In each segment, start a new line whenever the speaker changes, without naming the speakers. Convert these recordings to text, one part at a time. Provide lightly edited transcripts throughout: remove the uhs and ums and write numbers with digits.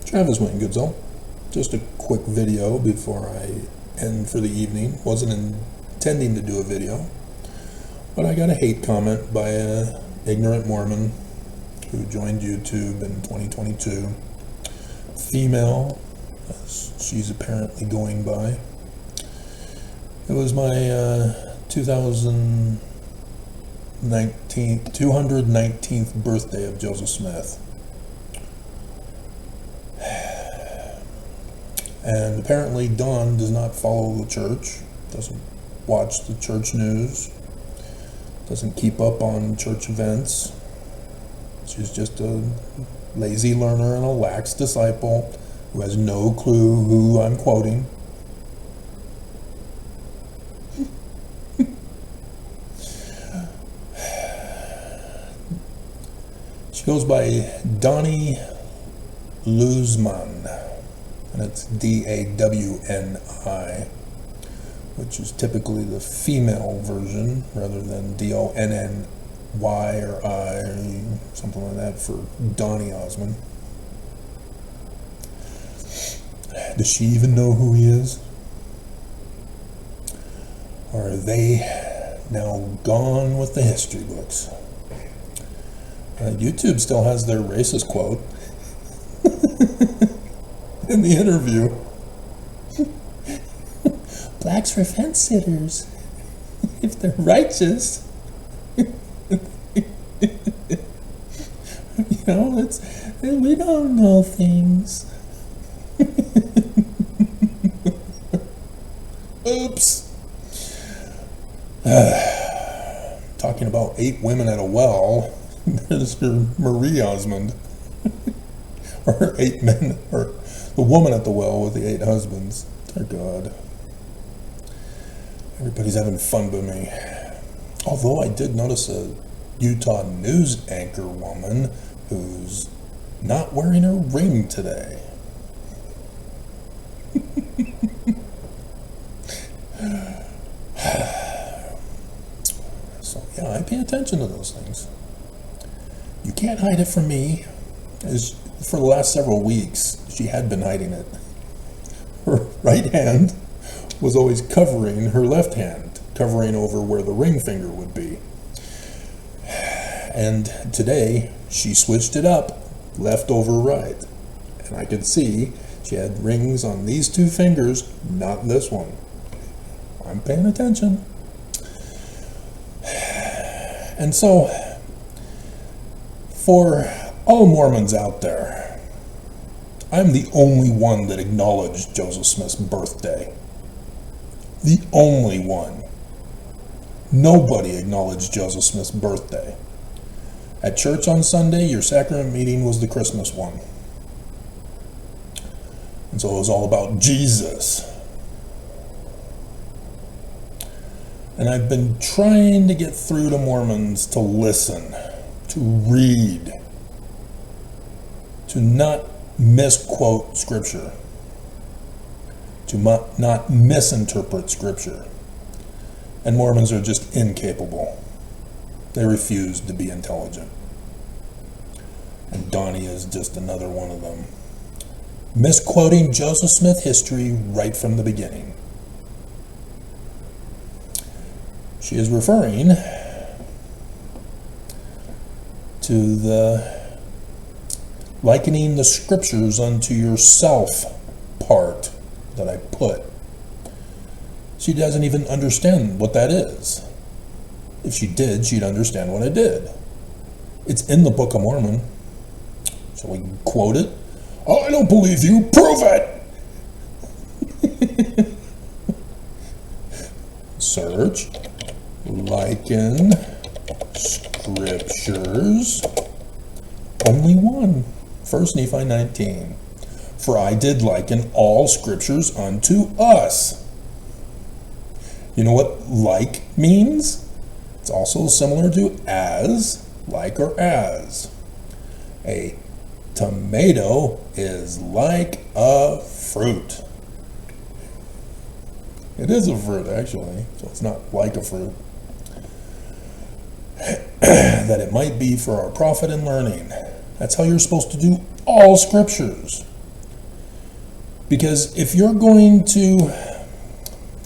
Travis Wayne Goodsell. Just a quick video before I end for the evening. Wasn't intending to do a video, but I got a hate comment by an ignorant Mormon who joined YouTube in 2022. Female, as she's apparently going by. It was my 219th birthday of Joseph Smith. And apparently Dawn does not follow the church, doesn't watch the church news, doesn't keep up on church events. She's just a lazy learner and a lax disciple who has no clue who I'm quoting. She goes by Donnie Luzman, and it's D-A-W-N-I, which is typically the female version rather than D-O-N-N-Y or I or something like that for Donnie Osmond. Does she even know who he is? Or are they now gone with the history books? YouTube still has their racist quote in the interview. Blacks are fence sitters if they're righteous. We don't know things. Oops. Talking about 8 women at a well, there's your Marie Osmond. Or 8 men, or the woman at the well with the 8 husbands. Dear God. Everybody's having fun but me. Although I did notice a Utah news anchor woman who's not wearing her ring today. So yeah, I pay attention to those things. You can't hide it from me. For the last several weeks, she had been hiding it. Her right hand was always covering her left hand, covering over where the ring finger would be. And today, she switched it up, left over right. And I could see she had rings on these 2 fingers, not this one. I'm paying attention. And so, for all Mormons out there, I'm the only one that acknowledged Joseph Smith's birthday. The only one. Nobody acknowledged Joseph Smith's birthday. At church on Sunday, your sacrament meeting was the Christmas one. And so it was all about Jesus. And I've been trying to get through to Mormons to listen, to read, to not misquote Scripture, to not misinterpret Scripture. And Mormons are just incapable. They refuse to be intelligent. And Donnie is just another one of them. Misquoting Joseph Smith history right from the beginning. She is referring to the likening the scriptures unto yourself part that I put. She doesn't even understand what that is. If she did, she'd understand what I did. It's in the Book of Mormon. Shall we quote it? Oh, I don't believe you. Prove it! Search. Liken. Scriptures. Only one. 1 Nephi 19. For I did liken all scriptures unto us. You know what like means? It's also similar to as, like or as. A tomato is like a fruit. It is a fruit, actually, so it's not like a fruit. That it might be for our profit and learning. That's how you're supposed to do all scriptures. Because if you're going to,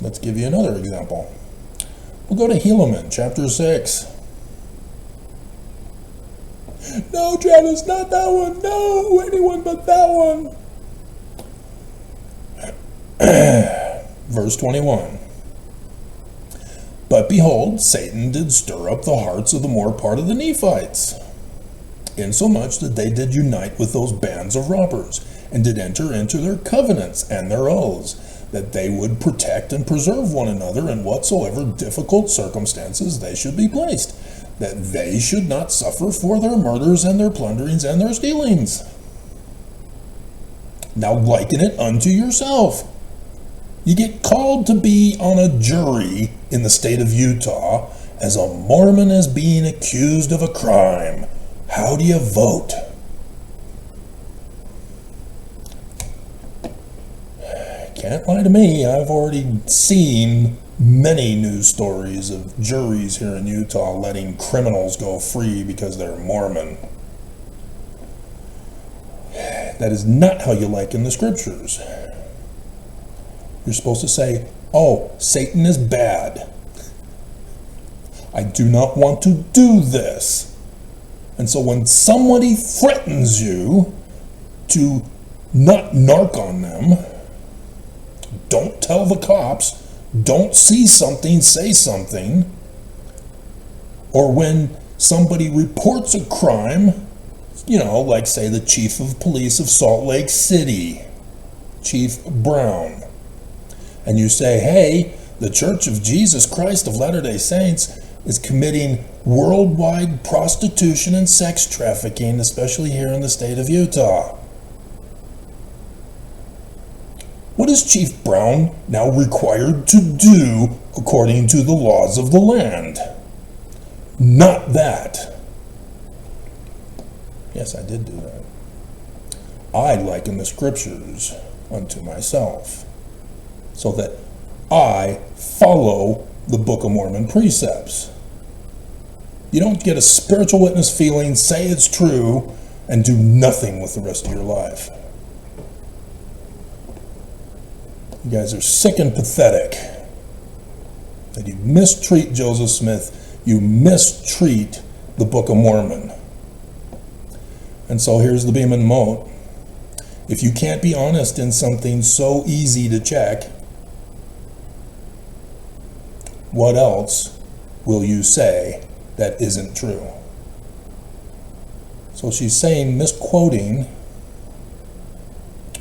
let's give you another example. We'll go to Helaman, chapter 6. No, Travis, not that one. No, anyone but that one. Verse 21. But behold, Satan did stir up the hearts of the more part of the Nephites, insomuch that they did unite with those bands of robbers, and did enter into their covenants and their oaths, that they would protect and preserve one another in whatsoever difficult circumstances they should be placed, that they should not suffer for their murders and their plunderings and their stealings. Now liken it unto yourself. You get called to be on a jury in the state of Utah as a Mormon is being accused of a crime. How do you vote? Can't lie to me. I've already seen many news stories of juries here in Utah letting criminals go free because they're Mormon. That is not how you liken the scriptures. You're supposed to say, oh, Satan is bad. I do not want to do this. And so when somebody threatens you to not narc on them, don't tell the cops, don't see something, say something. Or when somebody reports a crime, like say the chief of police of Salt Lake City, Chief Brown, and you say, hey, the Church of Jesus Christ of Latter-day Saints is committing worldwide prostitution and sex trafficking, especially here in the state of Utah. What is Chief Brown now required to do according to the laws of the land? Not that. Yes, I did do that. I liken the scriptures unto myself, so that I follow the Book of Mormon precepts. You don't get a spiritual witness feeling, say it's true, and do nothing with the rest of your life. You guys are sick and pathetic. That you mistreat Joseph Smith, you mistreat the Book of Mormon. And so here's the beam and mote. If you can't be honest in something so easy to check, what else will you say that isn't true? So she's saying misquoting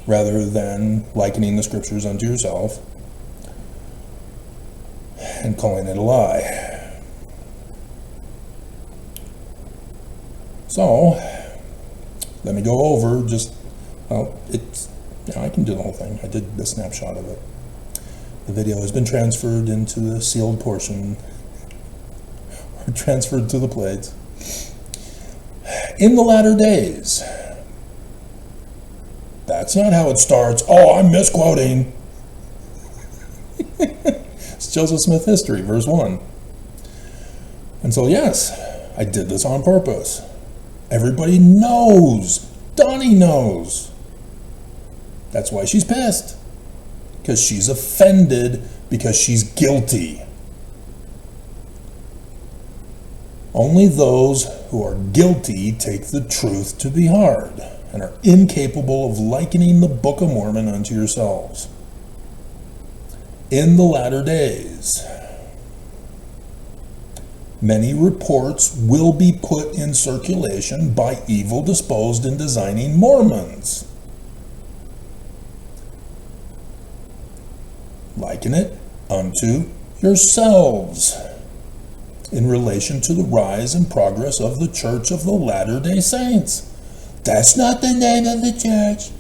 rather than likening the scriptures unto yourself and calling it a lie. So let me go over I can do the whole thing. I did the snapshot of it. The video has been transferred into the sealed portion, or transferred to the plates. In the latter days. That's not how it starts. Oh, I'm misquoting. It's Joseph Smith history, verse 1. And so, yes, I did this on purpose. Everybody knows. Donnie knows. That's why she's pissed. Because she's offended, because she's guilty. Only those who are guilty take the truth to be hard and are incapable of likening the Book of Mormon unto yourselves. In the latter days, many reports will be put in circulation by evil disposed and designing Mormons. Liken it unto yourselves in relation to the rise and progress of the Church of the Latter-day Saints. That's not the name of the church.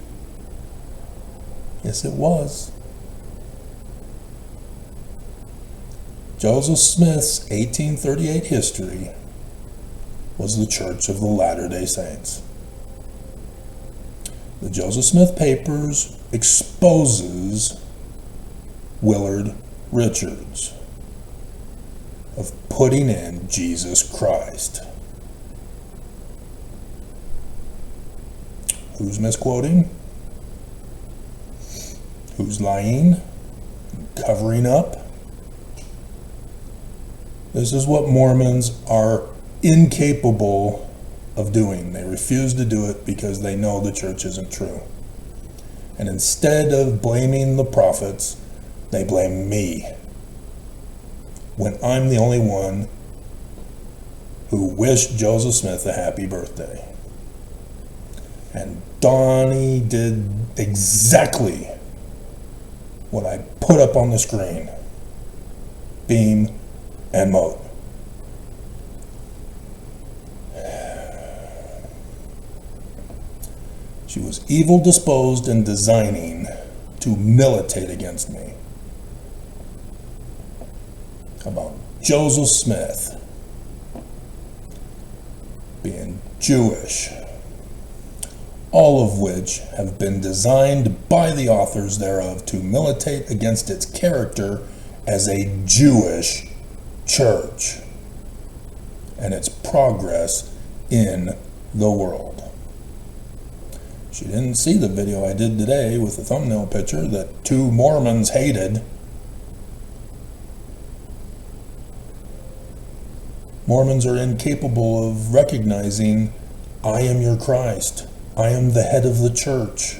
Yes, it was. Joseph Smith's 1838 history was the Church of the Latter-day Saints. The Joseph Smith Papers exposes Willard Richards of putting in Jesus Christ. Who's misquoting? who's lying, covering up. This is what Mormons are incapable of doing. They refuse to do it because they know the church isn't true. And instead of blaming the prophets, they blame me, when I'm the only one who wished Joseph Smith a happy birthday. And Donnie did exactly what I put up on the screen. Beam and mode. She was evil disposed and designing to militate against me about Joseph Smith being Jewish, all of which have been designed by the authors thereof to militate against its character as a Jewish church and its progress in the world. She didn't see the video I did today with the thumbnail picture that 2 Mormons hated. Mormons are incapable of recognizing, I am your Christ. I am the head of the church,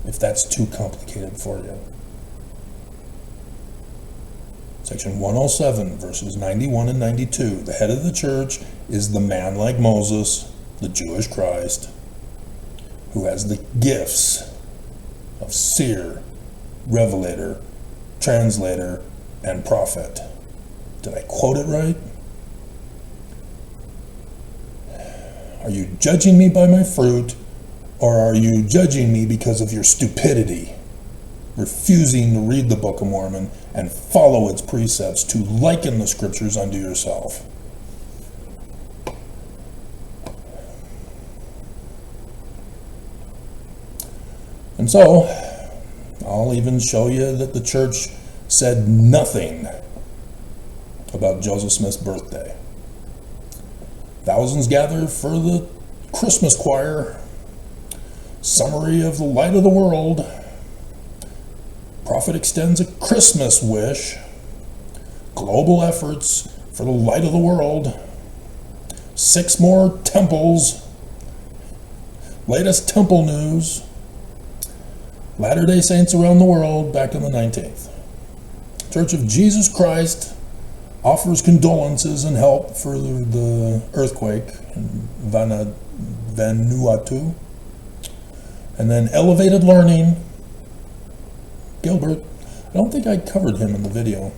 if that's too complicated for you. Section 107, verses 91 and 92. The head of the church is the man like Moses, the Jewish Christ, who has the gifts of seer, revelator, translator, and prophet. Did I quote it right? Are you judging me by my fruit, or are you judging me because of your stupidity, refusing to read the Book of Mormon and follow its precepts to liken the scriptures unto yourself? And so, I'll even show you that the church said nothing about Joseph Smith's birthday. Thousands gather for the Christmas choir, summary of the light of the world. Prophet extends a Christmas wish, global efforts for the light of the world, 6 more temples, latest temple news, Latter-day Saints around the world back on the 19th. Church of Jesus Christ offers condolences and help for the earthquake in Vanuatu. And then Elevated Learning, Gilbert. I don't think I covered him in the video.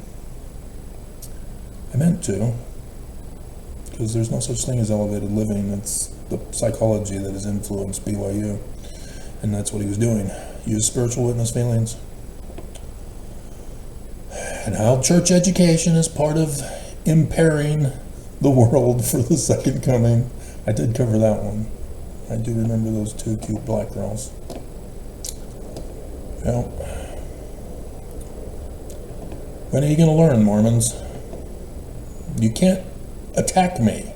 I meant to, because there's no such thing as elevated living. It's the psychology that has influenced BYU, and that's what he was doing. Use spiritual witness feelings. And how church education is part of impairing the world for the second coming. I did cover that one. I do remember those 2 cute black girls. Well, when are you going to learn, Mormons? You can't attack me.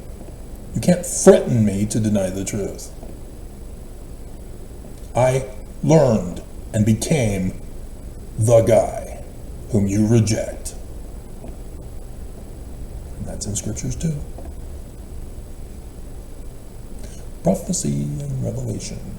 You can't threaten me to deny the truth. I learned and became the guy whom you reject. And that's in scriptures too. Prophecy and revelation.